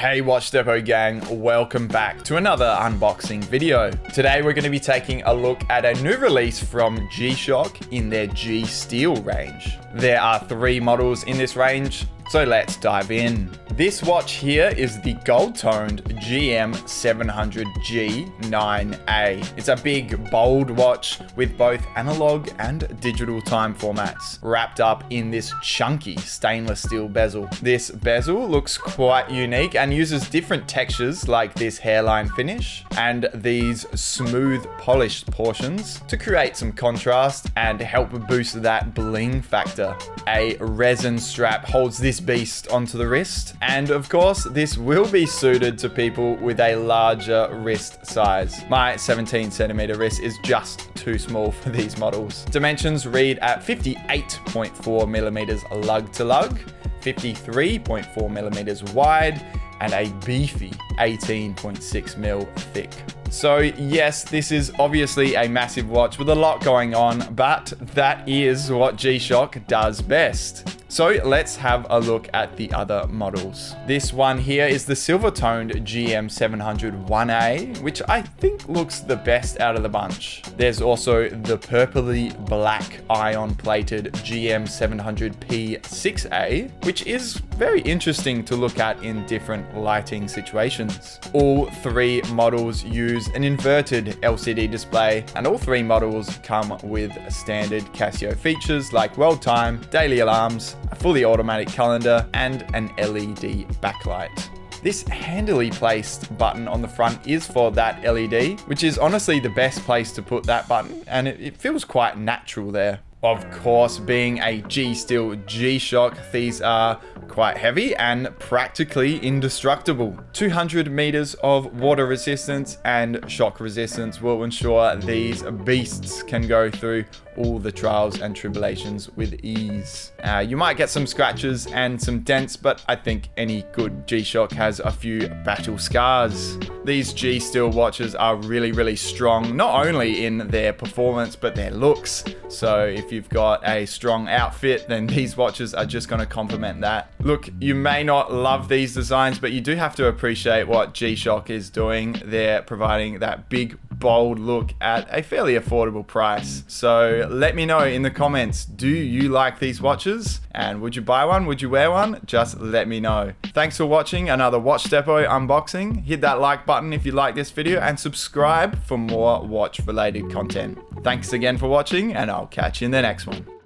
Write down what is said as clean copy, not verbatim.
Hey Watch Depot gang, welcome back to another unboxing video. Today we're going to be taking a look at a new release from G-Shock in their G-Steel range. There are 3 models in this range, so let's dive in. This watch here is the gold-toned GM700G9A. It's a big, bold watch with both analog and digital time formats, wrapped up in this chunky stainless steel bezel. This bezel looks quite unique and uses different textures like this hairline finish and these smooth polished portions to create some contrast and help boost that bling factor. A resin strap holds this beast onto the wrist, and of course this will be suited to people with a larger wrist size. My 17cm wrist is just too small for these models. Dimensions read at 58.4mm lug to lug, 53.4mm wide, and a beefy 18.6mm thick. So yes, this is obviously a massive watch with a lot going on, but that is what G-Shock does best. So let's have a look at the other models. This one here is the silver-toned GM700-1A, which I think looks the best out of the bunch. There's also the purpley black ion-plated GM700P6A, which is very interesting to look at in different lighting situations. All 3 models use an inverted LCD display, and all 3 models come with standard Casio features like world time, daily alarms, a fully automatic calendar, and an LED backlight. This handily placed button on the front is for that LED, which is honestly the best place to put that button, and it feels quite natural there. Of course, being a G-Steel G-Shock, these are quite heavy and practically indestructible. 200 meters of water resistance and shock resistance will ensure these beasts can go through all the trials and tribulations with ease. You might get some scratches and some dents, but I think any good G-Shock has a few battle scars. These G-Steel watches are really strong, not only in their performance, but their looks. So if you've got a strong outfit, then these watches are just going to complement that. Look, you may not love these designs, but you do have to appreciate what G-Shock is doing. They're providing that big, bold look at a fairly affordable price. So let me know in the comments, do you like these watches? And would you buy one? Would you wear one? Just let me know. Thanks for watching another Watch Depot unboxing. Hit that like button if you like this video and subscribe for more watch related content. Thanks again for watching, and I'll catch you in the next one.